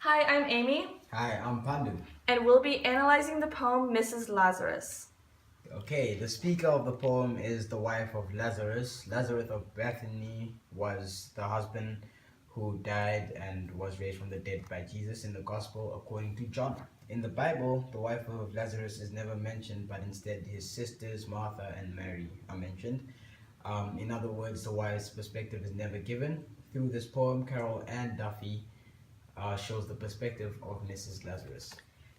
Hi, I'm Amy, Hi, I'm Pandu. and we'll be analyzing the poem Mrs. Lazarus. Okay, the speaker of the poem is the wife of Lazarus. Lazarus of Bethany was the husband who died and was raised from the dead by Jesus in the Gospel according to John. In the Bible, the wife of Lazarus is never mentioned, but instead his sisters Martha and Mary are mentioned. In other words, the wife's perspective is never given. Through this poem, Carol Ann Duffy shows the perspective of Mrs. Lazarus.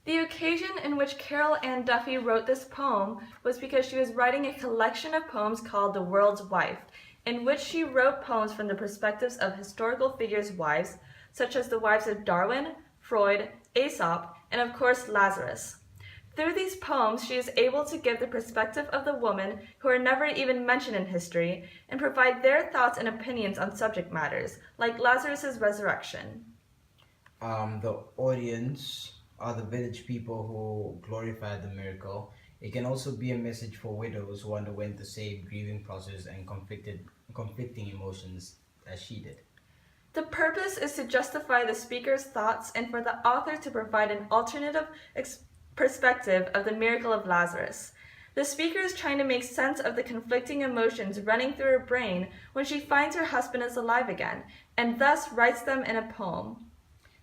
The occasion in which Carol Ann Duffy wrote this poem was because she was writing a collection of poems called The World's Wife, in which she wrote poems from the perspectives of historical figures' wives, such as the wives of Darwin, Freud, Aesop, and of course Lazarus. Through these poems, she is able to give the perspective of the women who are never even mentioned in history and provide their thoughts and opinions on subject matters, like Lazarus' resurrection. The audience are the village people who glorified the miracle. It can also be a message for widows who underwent the same grieving process and conflicting emotions as she did. The purpose is to justify the speaker's thoughts and for the author to provide an alternative perspective of the miracle of Lazarus. The speaker is trying to make sense of the conflicting emotions running through her brain when she finds her husband is alive again, and thus writes them in a poem.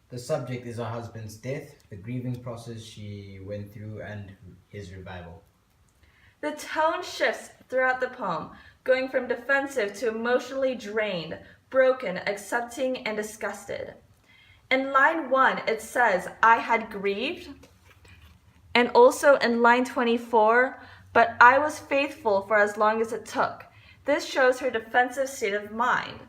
The subject is her husband's death, the grieving process she went through, and his revival. The tone shifts throughout the poem, going from defensive to emotionally drained, broken, accepting, and disgusted. In line 1, it says, I had grieved. And also in line 24, but I was faithful for as long as it took. This shows her defensive state of mind.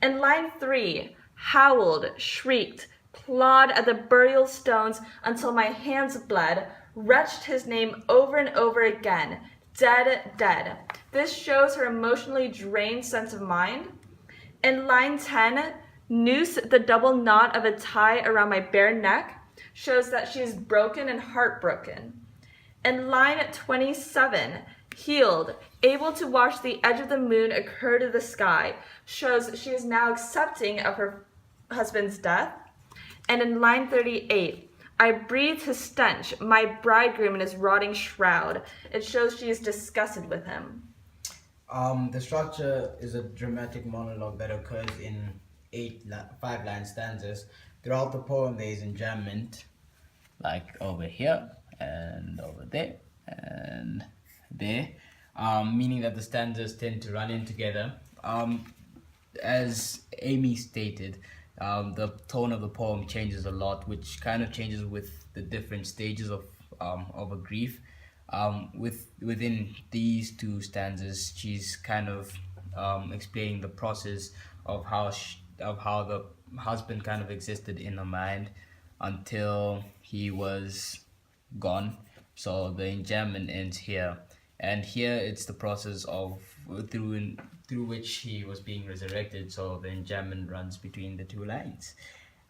In line 3, howled, shrieked, clawed at the burial stones until my hands bled, retched his name over and over again, dead, dead. This shows her emotionally drained sense of mind. In line 10, noose the double knot of a tie around my bare neck, shows that she is broken and heartbroken. In line 27, healed, able to watch the edge of the moon occur to the sky, shows she is now accepting of her husband's death. And in line 38, I breathed his stench, my bridegroom in his rotting shroud. It shows she is disgusted with him. The structure is a dramatic monologue that occurs in 5-line stanzas. Throughout the poem, there is enjambment, like over here and over there and there, meaning that the stanzas tend to run in together. As Amy stated, the tone of the poem changes a lot, which kind of changes with the different stages of a grief. Within these two stanzas, she's kind of explaining the process of how the husband kind of existed in her mind until he was gone. So the enjambment ends here, and here it's the process of through which he was being resurrected. So the enjambment runs between the two lines.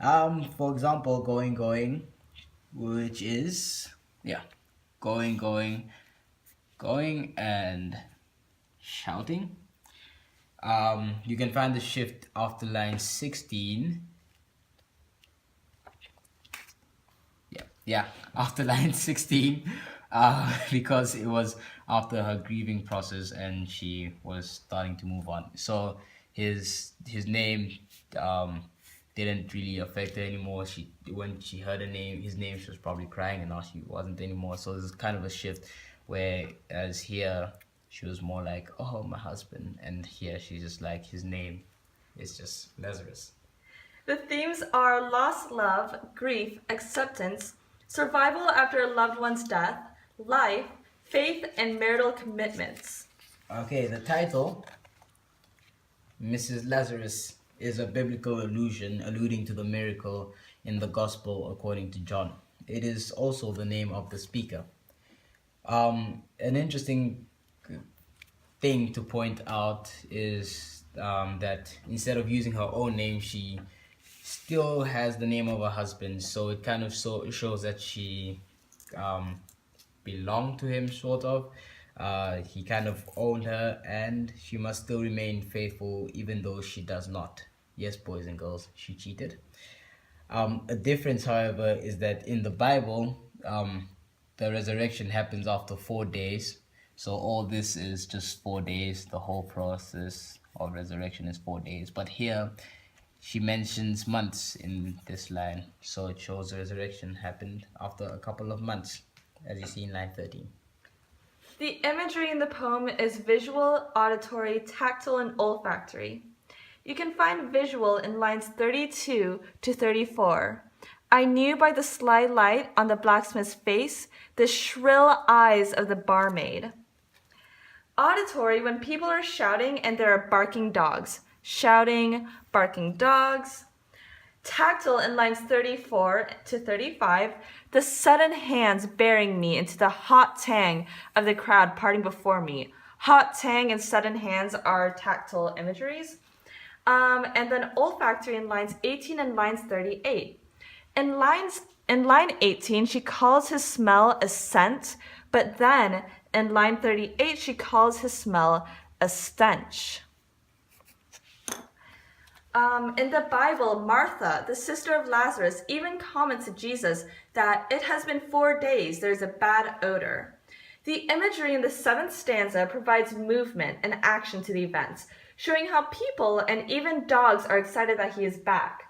For example, going, which is going, and shouting. You can find the shift after line 16. Yeah, after line 16, because it was after her grieving process and she was starting to move on. So his name didn't really affect her anymore. When she heard his name, she was probably crying, and now she wasn't anymore. So there's kind of a shift, whereas here she was more like, oh, my husband, and here she's just like, his name is just Lazarus. The themes are lost love, grief, acceptance, survival after a loved one's death, life, faith, and marital commitments. Okay, the title, Mrs. Lazarus, is a biblical allusion alluding to the miracle in the Gospel according to John. It is also the name of the speaker. An interesting thing to point out is that instead of using her own name, she still has the name of her husband. So it kind of shows that she belonged to him, sort of. He kind of owned her, and she must still remain faithful even though she does not. Yes, boys and girls, she cheated. A difference, however, is that in the Bible, the resurrection happens after 4 days. So all this is just 4 days. The whole process of resurrection is 4 days. But here, she mentions months in this line. So it shows the resurrection happened after a couple of months, as you see in line 13. The imagery in the poem is visual, auditory, tactile, and olfactory. You can find visual in lines 32 to 34. I knew by the sly light on the blacksmith's face the shrill eyes of the barmaid. Auditory, when people are shouting and there are barking dogs. Shouting, barking dogs. Tactile in lines 34 to 35, the sudden hands bearing me into the hot tang of the crowd parting before me. Hot tang and sudden hands are tactile imageries. And then olfactory in lines 18 and lines 38. In line 18, she calls his smell a scent, but then in line 38, she calls his smell a stench. In the Bible, Martha, the sister of Lazarus, even comments to Jesus that it has been 4 days, there's a bad odor. The imagery in the 7th stanza provides movement and action to the events, showing how people and even dogs are excited that he is back.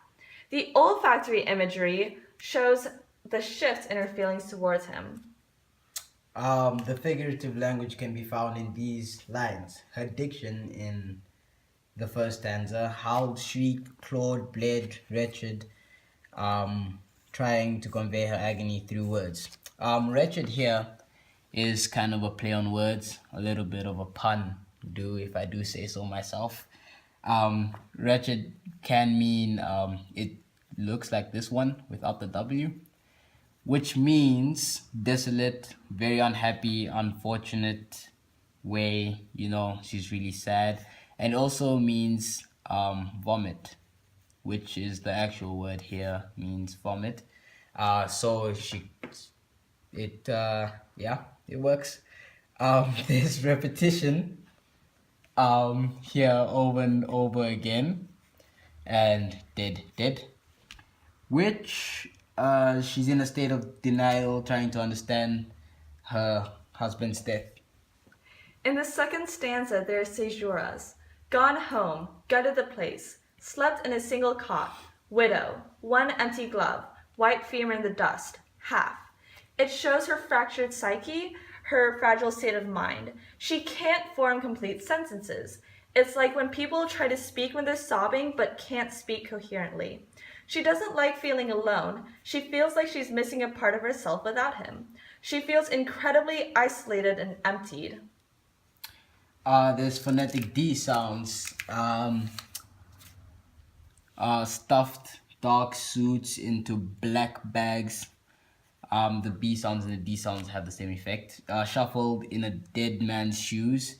The olfactory imagery shows the shift in her feelings towards him. The figurative language can be found in these lines. Her diction in the first stanza: howled, shrieked, clawed, bled, wretched, trying to convey her agony through words. Wretched here is kind of a play on words, a little bit of a pun, if I do say so myself. Wretched can mean it looks like this one without the W, which means desolate, very unhappy, unfortunate way, she's really sad. And also means vomit, which is the actual word here, means vomit. So it works. There's repetition here over and over again, and dead, which she's in a state of denial, trying to understand her husband's death. In the 2nd stanza, there are caesuras. Gone home, gutted the place, slept in a single cot, widow, one empty glove, white femur in the dust, half. It shows her fractured psyche, her fragile state of mind. She can't form complete sentences. It's like when people try to speak when they're sobbing but can't speak coherently. She doesn't like feeling alone. She feels like she's missing a part of herself without him. She feels incredibly isolated and emptied. There's phonetic D sounds. Stuffed dark suits into black bags. The B sounds and the D sounds have the same effect. Shuffled in a dead man's shoes.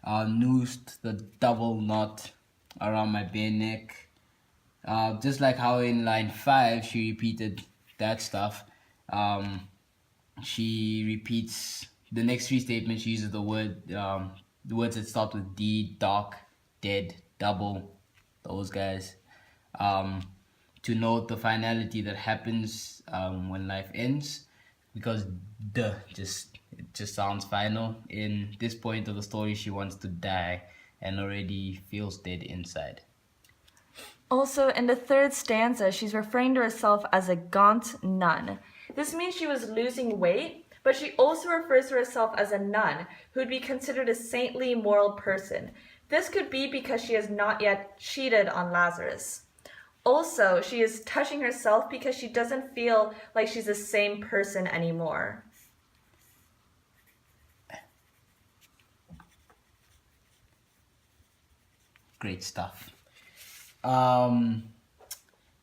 Noosed the double knot around my bare neck. Just like how in line 5 she repeated that stuff. She repeats the next 3 statements. She uses the words that start with D: dark, dead, double, those guys, to note the finality that happens when life ends, because it just sounds final. In this point of the story, she wants to die and already feels dead inside. Also, in the 3rd stanza, she's referring to herself as a gaunt nun. This means she was losing weight, but she also refers to herself as a nun, who would be considered a saintly, moral person. This could be because she has not yet cheated on Lazarus. Also, she is touching herself because she doesn't feel like she's the same person anymore. Great stuff.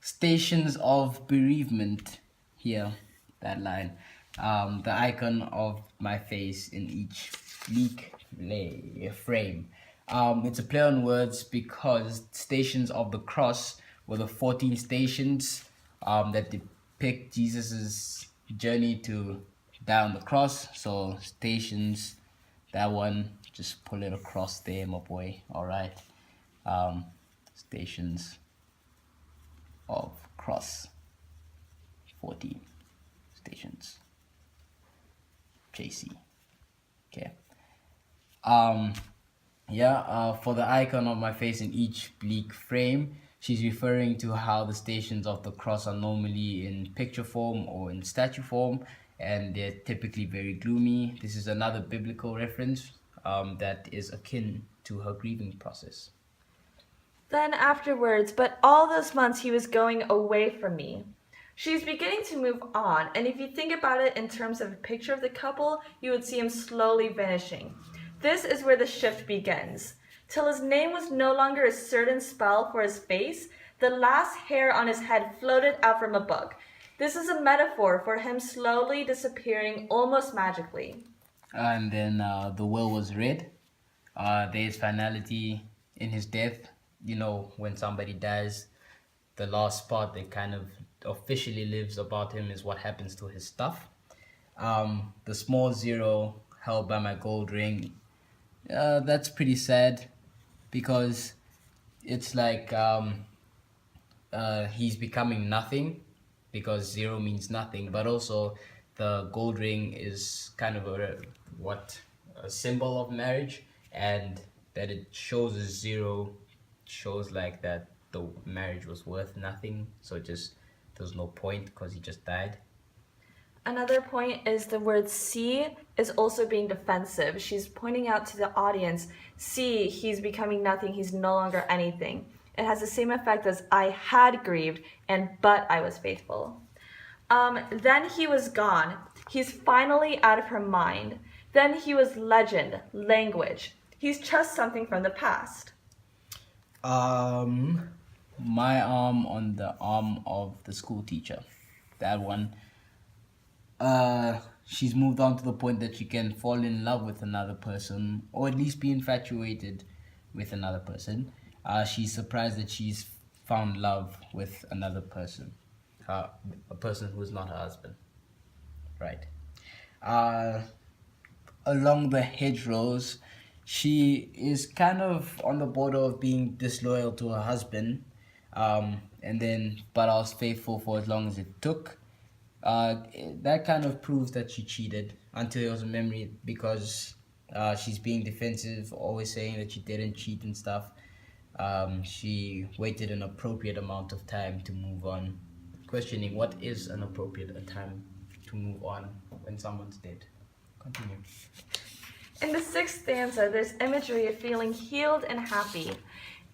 Stations of bereavement here, that line. The icon of my face in each bleak frame. It's a play on words because Stations of the Cross were the 14 stations that depict Jesus's journey to die on the cross. So stations, that one, just pull it across there, my boy. All right. Stations of cross. 40 stations. JC. Okay. For the icon of my face in each bleak frame, she's referring to how the stations of the cross are normally in picture form or in statue form, and they're typically very gloomy. This is another biblical reference that is akin to her grieving process. Then afterwards, but all those months he was going away from me. She's beginning to move on, and if you think about it in terms of a picture of the couple, you would see him slowly vanishing. This is where the shift begins. Till his name was no longer a certain spell for his face, the last hair on his head floated out from a book. This is a metaphor for him slowly disappearing almost magically. And then the will was read. There's finality in his death. You know, when somebody dies, the last part that kind of officially lives about him is what happens to his stuff. The small zero held by my gold ring, that's pretty sad, because it's like he's becoming nothing, because zero means nothing, but also the gold ring is kind of a symbol of marriage, and that it shows a zero shows like that the marriage was worth nothing, so there's no point because he just died. Another point is the word see is also being defensive. She's pointing out to the audience, see, he's becoming nothing, he's no longer anything. It has the same effect as I had grieved and but I was faithful. Then he was gone. He's finally out of her mind. Then he was legend, language. He's just something from the past. My arm on the arm of the school teacher. That one. She's moved on to the point that she can fall in love with another person, or at least be infatuated with another person. She's surprised that she's found love with another person, a person who is not her husband. Right. Along the hedgerows, she is kind of on the border of being disloyal to her husband, but I was faithful for as long as it took. That kind of proves that she cheated until it was a memory, because she's being defensive, always saying that she didn't cheat and stuff. She waited an appropriate amount of time to move on, questioning what is an appropriate time to move on when someone's dead. Continue. In the 6th stanza, there's imagery of feeling healed and happy.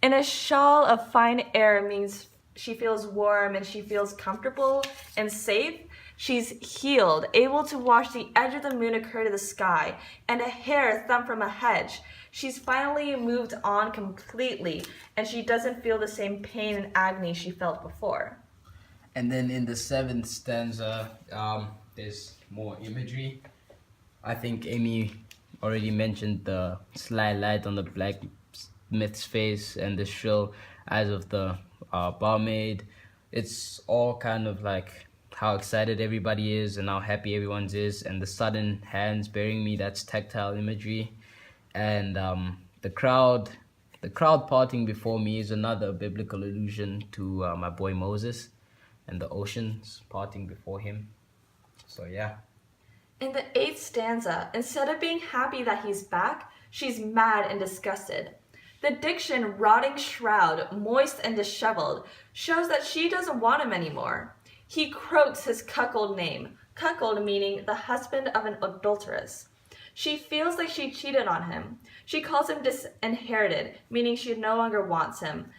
In a shawl of fine air means she feels warm and she feels comfortable and safe. She's healed, able to watch the edge of the moon occur to the sky, and a hare thump from a hedge. She's finally moved on completely, and she doesn't feel the same pain and agony she felt before. And then in the 7th stanza, there's more imagery. I think Amy already mentioned the sly light on the blacksmith's face and the shrill eyes of the barmaid. It's all kind of like how excited everybody is and how happy everyone is, and the sudden hands bearing me, that's tactile imagery. And the crowd parting before me is another biblical allusion to my boy Moses and the oceans parting before him. So yeah. In the 8th stanza, instead of being happy that he's back, she's mad and disgusted. The diction, rotting shroud, moist and disheveled, shows that she doesn't want him anymore. He croaks his cuckold name, cuckold meaning the husband of an adulteress. She feels like she cheated on him. She calls him disinherited, meaning she no longer wants him.